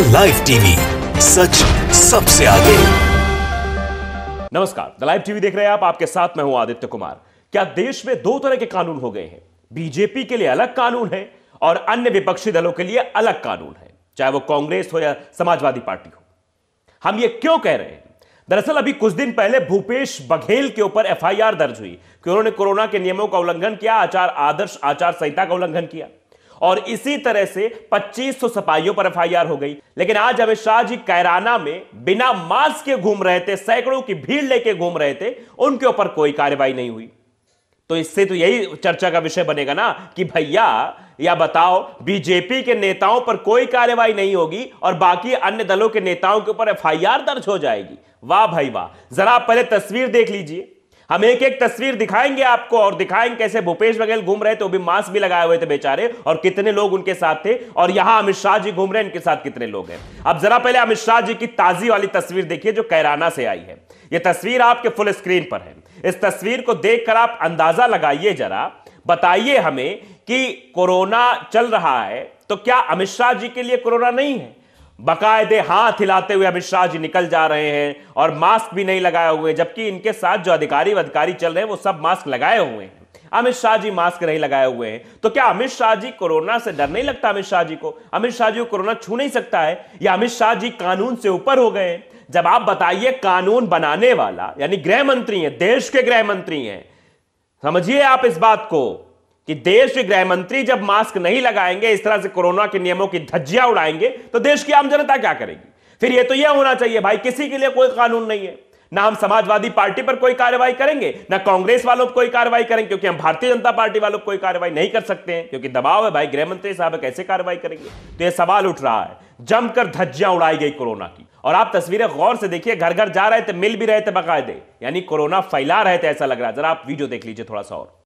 The live TV, सच सबसे आगे। नमस्कार, द लाइव टीवी देख रहे हैं आप। आपके साथ मैं हूं आदित्य कुमार। क्या देश में दो तरह के कानून हो गए हैं? बीजेपी के लिए अलग कानून है और अन्य विपक्षी दलों के लिए अलग कानून है, चाहे वो कांग्रेस हो या समाजवादी पार्टी हो। हम ये क्यों कह रहे हैं? दरअसल अभी कुछ दिन पहले भूपेश बघेल के ऊपर एफआईआर दर्ज हुई कि उन्होंने कोरोना के नियमों का उल्लंघन किया, आदर्श आचार संहिता का उल्लंघन किया, और इसी तरह से 2500 सिपाहियों पर एफआईआर हो गई। लेकिन आज अमित शाह जी कैराना में बिना मास्क के घूम रहे थे, सैकड़ों की भीड़ लेके घूम रहे थे, उनके ऊपर कोई कार्रवाई नहीं हुई। तो इससे तो यही चर्चा का विषय बनेगा ना कि भैया या बताओ, बीजेपी के नेताओं पर कोई कार्रवाई नहीं होगी और बाकी अन्य दलों के नेताओं के ऊपर एफआईआर दर्ज हो जाएगी। वाह भाई वाह। जरा आप पहले तस्वीर देख लीजिए। हम एक एक तस्वीर दिखाएंगे आपको और दिखाएंगे कैसे भूपेश बघेल घूम रहे थे, वो भी मास्क भी लगाए हुए थे बेचारे, और कितने लोग उनके साथ थे, और यहां अमित शाह जी घूम रहे हैं, इनके साथ कितने लोग हैं। अब जरा पहले अमित शाह जी की ताजी वाली तस्वीर देखिए जो कैराना से आई है। यह तस्वीर आपके फुल स्क्रीन पर है। इस तस्वीर को देखकर आप अंदाजा लगाइए, जरा बताइए हमें कि कोरोना चल रहा है तो क्या अमित शाह जी के लिए कोरोना नहीं है? बाकायदे हाथ हिलाते हुए अमित शाह जी निकल जा रहे हैं और मास्क भी नहीं लगाए हुए, जबकि इनके साथ जो अधिकारी चल रहे हैं वो सब मास्क लगाए हुए हैं। अमित शाह जी मास्क नहीं लगाए हुए हैं। तो क्या अमित शाह जी कोरोना से डर नहीं लगता? अमित शाह जी को कोरोना छू नहीं सकता है? या अमित शाह जी कानून से ऊपर हो गए हैं? जब आप बताइए, कानून बनाने वाला यानी गृह मंत्री है, देश के गृह मंत्री हैं, समझिए आप इस बात को कि देश के गृह मंत्री जब मास्क नहीं लगाएंगे, इस तरह से कोरोना के नियमों की धज्जियां उड़ाएंगे, तो देश की आम जनता क्या करेगी? फिर ये तो यह होना चाहिए भाई, किसी के लिए कोई कानून नहीं है। ना हम समाजवादी पार्टी पर कोई कार्रवाई करेंगे, ना कांग्रेस वालों पर कोई कार्रवाई करेंगे, क्योंकि हम भारतीय जनता पार्टी वालों पर कोई कार्रवाई नहीं कर सकते हैं, क्योंकि दबाव है भाई। गृह मंत्री साहब कैसे कार्रवाई करेंगे? तो यह सवाल उठ रहा है। जमकर धज्जियां उड़ाई गई कोरोना की। और आप तस्वीरें गौर से देखिए, घर घर जा रहे थे, मिल भी रहे थे बाकायदे, यानी कोरोना फैला रहे थे ऐसा लग रहा है। जरा आप वीडियो देख लीजिए थोड़ा सा और।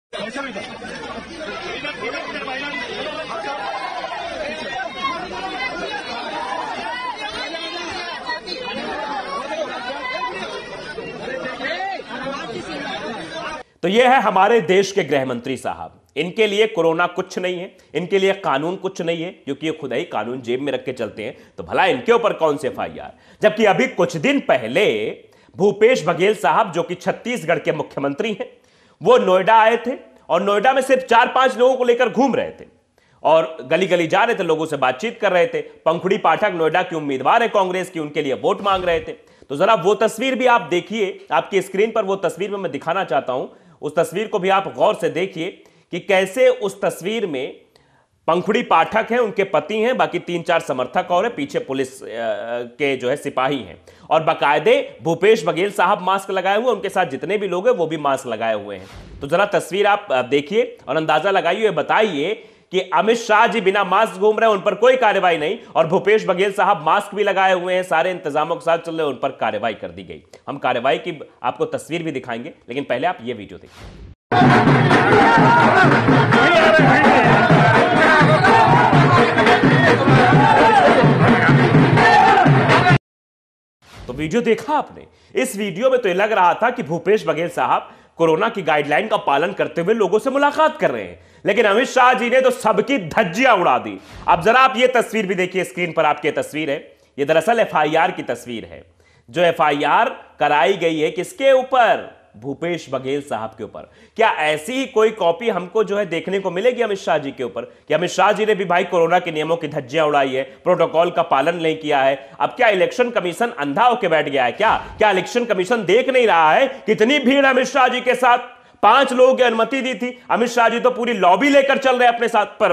तो यह है हमारे देश के गृह मंत्री साहब। इनके लिए कोरोना कुछ नहीं है, इनके लिए कानून कुछ नहीं है, क्योंकि ये खुद ही कानून जेब में रख के चलते हैं। तो भला इनके ऊपर कौन से एफआईआर? जबकि अभी कुछ दिन पहले भूपेश बघेल साहब, जो कि छत्तीसगढ़ के मुख्यमंत्री हैं, वो नोएडा आए थे और नोएडा में सिर्फ 4-5 लोगों को लेकर घूम रहे थे और गली गली जा रहे थे, लोगों से बातचीत कर रहे थे। पंखुड़ी पाठक नोएडा की उम्मीदवार है कांग्रेस की, उनके लिए वोट मांग रहे थे। तो जरा वो तस्वीर भी आप देखिए, आपकी स्क्रीन पर वो तस्वीर में मैं दिखाना चाहता हूं। उस तस्वीर को भी आप गौर से देखिए कि कैसे उस तस्वीर में पंखुड़ी पाठक हैं, उनके पति हैं, बाकी 3-4 समर्थक और है, पीछे पुलिस के जो है सिपाही हैं, और बाकायदे भूपेश बघेल साहब मास्क लगाए हुए, उनके साथ जितने भी लोग हैं वो भी मास्क लगाए हुए हैं। तो जरा तस्वीर आप देखिए और अंदाजा लगाइए, बताइए कि अमित शाह जी बिना मास्क घूम रहे हैं, उन पर कोई कार्रवाई नहीं, और भूपेश बघेल साहब मास्क भी लगाए हुए हैं, सारे इंतजामों के साथ चल रहे हैं, उन पर कार्रवाई कर दी गई। हम कार्रवाई की आपको तस्वीर भी दिखाएंगे, लेकिन पहले आप ये वीडियो देखिए। तो वीडियो देखा आपने? इस वीडियो में तो लग रहा था कि भूपेश बघेल साहब कोरोना की गाइडलाइन का पालन करते हुए लोगों से मुलाकात कर रहे हैं, लेकिन अमित शाह जी ने तो सबकी धज्जियां उड़ा दी। अब जरा आप ये तस्वीर भी देखिए, स्क्रीन पर आपकी तस्वीर है। ये दरअसल एफआईआर की तस्वीर है, जो एफआईआर कराई गई है किसके ऊपर? भूपेश बघेल साहब के ऊपर। क्या ऐसी ही कोई कॉपी हमको जो है देखने को मिलेगी अमित शाह जी के ऊपर कि अमित शाह जी ने भी भाई कोरोना के नियमों की धज्जियां उड़ाई है, प्रोटोकॉल का पालन नहीं किया है? अब क्या इलेक्शन कमीशन अंधा होकर बैठ गया है क्या इलेक्शन कमीशन देख नहीं रहा है कितनी भीड़ अमित शाह जी के साथ? 5 लोगों की अनुमति दी थी, अमित शाह जी तो पूरी लॉबी लेकर चल रहे अपने साथ, पर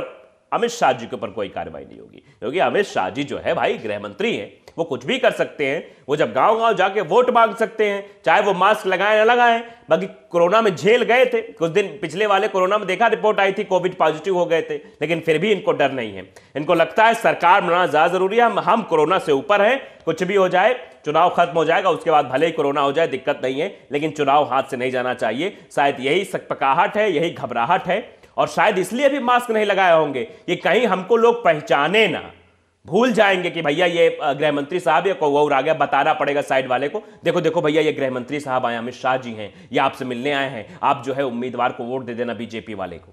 अमित शाह जी के ऊपर कोई कार्रवाई नहीं होगी, क्योंकि अमित शाह जी जो है भाई गृह मंत्री हैं, वो कुछ भी कर सकते हैं। वो जब गांव गांव जाके वोट मांग सकते हैं, चाहे वो मास्क लगाएं ना लगाएं। बाकी कोरोना में झेल गए थे कुछ दिन, पिछले वाले कोरोना में देखा, रिपोर्ट आई थी कोविड पॉजिटिव हो गए थे, लेकिन फिर भी इनको डर नहीं है। इनको लगता है सरकार बनाना ज्यादा जरूरी है, हम कोरोना से ऊपर हैं, कुछ भी हो जाए, चुनाव खत्म हो जाएगा, उसके बाद भले ही कोरोना हो जाए दिक्कत नहीं है, लेकिन चुनाव हाथ से नहीं जाना चाहिए। शायद यही सकपकाहट है, यही घबराहट है, और शायद इसलिए भी मास्क नहीं लगाए होंगे कि कहीं हमको लोग पहचाने ना, भूल जाएंगे कि भैया ये गृह मंत्री साहब या कोई और आ गया, बताना पड़ेगा साइड वाले को, देखो देखो भैया ये गृह मंत्री साहब आए, अमित शाह जी हैं, ये आपसे मिलने आए हैं, आप जो है उम्मीदवार को वोट दे देना बीजेपी वाले को।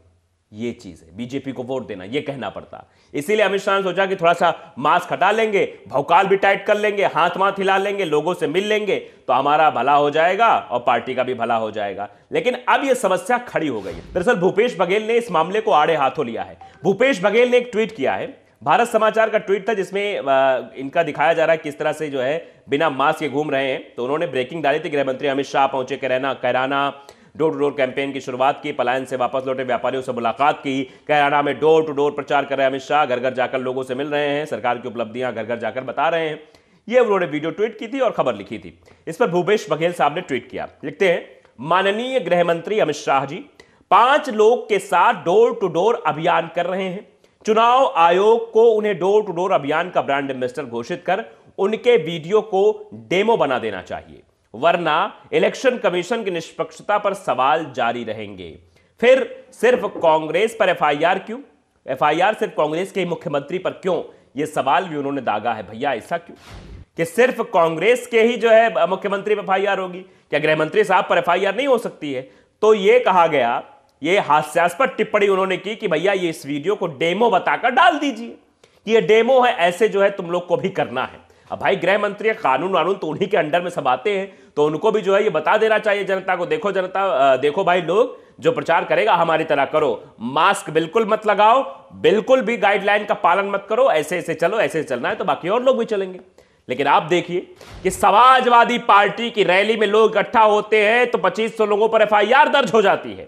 ये चीज है, बीजेपी को वोट देना, ये कहना पड़ता। इसीलिए अमित शाह ने सोचा कि थोड़ा सा मास्क हटा लेंगे, भौकाल भी टाइट कर लेंगे, हाथ माथ हिला लेंगे, लोगों से मिल लेंगे, तो हमारा भला हो जाएगा और पार्टी का भी भला हो जाएगा। लेकिन अब यह समस्या खड़ी हो गई है। दरअसल भूपेश बघेल ने इस मामले को आड़े हाथों लिया है। भूपेश बघेल ने एक ट्वीट किया है, भारत समाचार का ट्वीट था, जिसमें इनका दिखाया जा रहा है किस तरह से जो है बिना मास्क के घूम रहे हैं। तो उन्होंने ब्रेकिंग डाली थी, गृह मंत्री अमित शाह पहुंचे Kairana, door to door campaign की शुरुआत की, पलायन से वापस लौटे व्यापारियों से मुलाकात की, कैराना में डोर टू डोर प्रचार कर रहे अमित शाह, घर घर जाकर लोगों से मिल रहे हैं, सरकार की उपलब्धियां घर घर जाकर बता रहे हैं। ये उन्होंने वीडियो ट्वीट की थी और खबर लिखी थी। इस पर भूपेश बघेल साहब ने ट्वीट किया, लिखते हैं, माननीय गृह मंत्री अमित शाह जी 5 लोग के साथ डोर टू डोर अभियान कर रहे हैं। चुनाव आयोग को उन्हें डोर टू डोर अभियान का ब्रांड एम्बेसडर घोषित कर उनके वीडियो को डेमो बना देना चाहिए, वरना इलेक्शन कमीशन की निष्पक्षता पर सवाल जारी रहेंगे। फिर सिर्फ कांग्रेस पर एफआईआर क्यों? एफआईआर सिर्फ कांग्रेस के मुख्यमंत्री पर क्यों? यह सवाल भी उन्होंने दागा है। भैया ऐसा क्यों कि सिर्फ कांग्रेस के ही जो है मुख्यमंत्री पर एफआईआर होगी? क्या गृह मंत्री साहब पर एफआईआर नहीं हो सकती है? तो यह कहा गया, ये हास्यास्पद टिप्पणी उन्होंने की कि भैया ये इस वीडियो को डेमो बताकर डाल दीजिए कि ये डेमो है, ऐसे जो है तुम लोग को भी करना है। अब भाई गृह मंत्री कानून तो उन्हीं के अंडर में सब आते हैं, तो उनको भी जो है ये बता देना चाहिए जनता को, देखो जनता, देखो भाई लोग, जो प्रचार करेगा हमारी तरह करो, मास्क बिल्कुल मत लगाओ, बिल्कुल भी गाइडलाइन का पालन मत करो, ऐसे ऐसे चलो, ऐसे चलना है तो बाकी और लोग भी चलेंगे। लेकिन आप देखिए कि समाजवादी पार्टी की रैली में लोग इकट्ठा होते हैं तो 2500 लोगों पर एफआईआर दर्ज हो जाती है।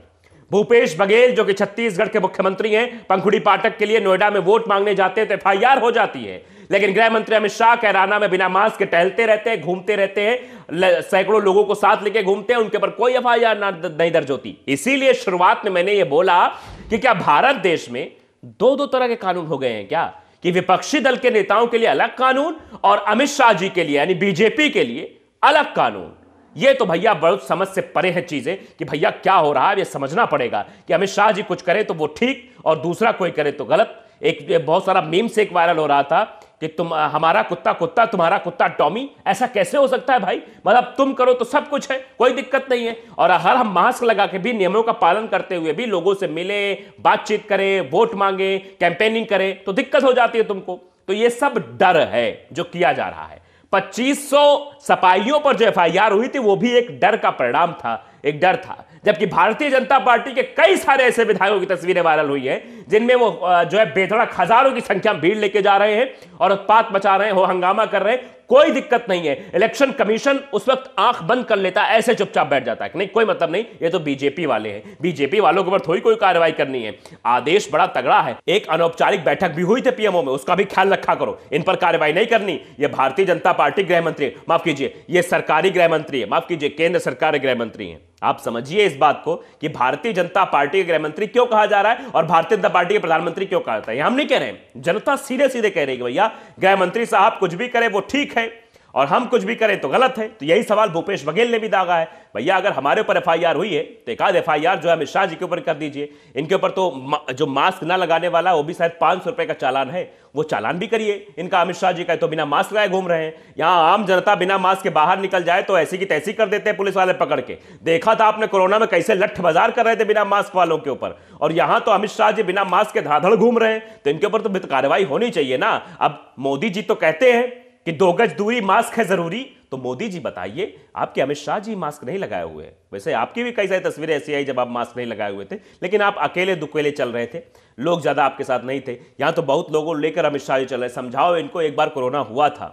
भूपेश बघेल जो कि छत्तीसगढ़ के मुख्यमंत्री हैं, पंखुड़ी पाठक के लिए नोएडा में वोट मांगने जाते हैं तो एफआईआर हो जाती है। लेकिन गृह मंत्री अमित शाह कैराना में बिना मास्क के टहलते रहते हैं, घूमते रहते हैं, सैकड़ों लोगों को साथ लेके घूमते हैं, उनके ऊपर कोई एफआईआर नहीं दर्ज होती। इसीलिए शुरुआत में मैंने ये बोला कि क्या भारत देश में दो तरह के कानून हो गए हैं क्या, कि विपक्षी दल के नेताओं के लिए अलग कानून और अमित शाह जी के लिए यानी बीजेपी के लिए अलग कानून। ये तो भैया बहुत समझ से परे है चीजें कि भैया क्या हो रहा है। ये समझना पड़ेगा कि अमित शाह जी कुछ करे तो वो ठीक और दूसरा कोई करे तो गलत। एक बहुत सारा मीम से एक वायरल हो रहा था कि तुम हमारा कुत्ता कुत्ता, तुम्हारा कुत्ता टॉमी। ऐसा कैसे हो सकता है भाई? मतलब तुम करो तो सब कुछ है, कोई दिक्कत नहीं है, और हर हम मास्क लगा के भी, नियमों का पालन करते हुए भी लोगों से मिले, बातचीत करें, वोट मांगे, कैंपेनिंग करें तो दिक्कत हो जाती है तुमको। तो ये सब डर है जो किया जा रहा है। 2500 सपाइयों पर जो एफआईआर हुई थी वो भी एक डर का परिणाम था, एक डर था। जबकि भारतीय जनता पार्टी के कई सारे ऐसे विधायकों की तस्वीरें वायरल हुई है जिनमें वो जो है बेधड़क हजारों की संख्या में भीड़ लेके जा रहे हैं और उत्पात मचा रहे हैं, हो हंगामा कर रहे हैं, कोई दिक्कत नहीं है। इलेक्शन कमीशन उस वक्त आंख बंद कर लेता है, ऐसे चुपचाप बैठ जाता है कि नहीं कोई मतलब नहीं, ये तो बीजेपी वाले हैं, बीजेपी वालों के ऊपर थोड़ी कोई कार्रवाई करनी है। आदेश बड़ा तगड़ा है। एक अनौपचारिक बैठक भी हुई थी पीएमओ में, उसका भी ख्याल रखा करो, इन पर कार्रवाई नहीं करनी। ये भारतीय जनता पार्टी गृह मंत्री, माफ कीजिए ये सरकारी गृह मंत्री है, माफ कीजिए केंद्र सरकार गृह मंत्री है। आप समझिए इस बात को कि भारतीय जनता पार्टी के गृह मंत्री क्यों कहा जा रहा है और भारतीय जनता पार्टी के प्रधानमंत्री क्यों कहा जाता है। हम नहीं कह रहे हैं, जनता सीधे सीधे कह रही है कि भैया गृह मंत्री साहब कुछ भी करे वो ठीक है और हम कुछ भी करें तो गलत है। तो यही सवाल भूपेश बघेल ने भी दागा है, भैया अगर हमारे ऊपर एफआईआर हुई है तो एक आध एफआईआर जो है अमित शाह जी के ऊपर कर दीजिए। इनके ऊपर तो जो मास्क ना लगाने वाला वो भी शायद 500 रुपए का चालान है, वो चालान भी करिए इनका। अमित शाह जी का तो बिना मास्क लगाए घूम रहे हैं। यहां आम जनता बिना मास्क के बाहर निकल जाए तो ऐसी की तैसी कर देते हैं पुलिस वाले पकड़ के। देखा था आपने कोरोना में कैसे लठ बाजार कर रहे थे बिना मास्क वालों के ऊपर, और यहां तो अमित शाह जी बिना मास्क के धाधड़ घूम रहे हैं, तो इनके ऊपर तो कार्रवाई होनी चाहिए ना। अब मोदी जी तो कहते हैं कि 2 गज दूरी मास्क है जरूरी, तो मोदी जी बताइए आपके अमित शाह जी मास्क नहीं लगाए हुए हैं। वैसे आपकी भी कई सारी तस्वीरें ऐसी आई जब आप मास्क नहीं लगाए हुए थे, लेकिन आप अकेले दुकेले चल रहे थे, लोग ज्यादा आपके साथ नहीं थे। यहां तो बहुत लोगों को लेकर अमित शाह जी चल रहे। समझाओ इनको, एक बार कोरोना हुआ था,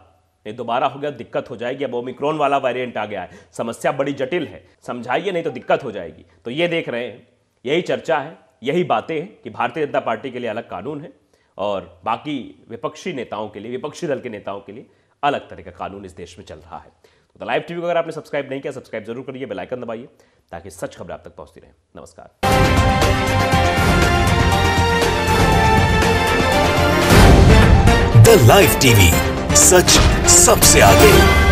ये दोबारा हो गया दिक्कत हो जाएगी। अब ओमिक्रॉन वाला वेरिएंट आ गया है, समस्या बड़ी जटिल है, समझाइए नहीं तो दिक्कत हो जाएगी। तो ये देख रहे हैं, यही चर्चा है, यही बातें हैं कि भारतीय जनता पार्टी के लिए अलग कानून है और बाकी विपक्षी नेताओं के लिए, विपक्षी दल के नेताओं के लिए अलग तरह का कानून इस देश में चल रहा है। तो लाइव टीवी को अगर आपने सब्सक्राइब नहीं किया, सब्सक्राइब जरूर करिए, बेल आइकन दबाइए ताकि सच खबर आप तक पहुंचती रहे। नमस्कार। द लाइव टीवी, सच सबसे आगे।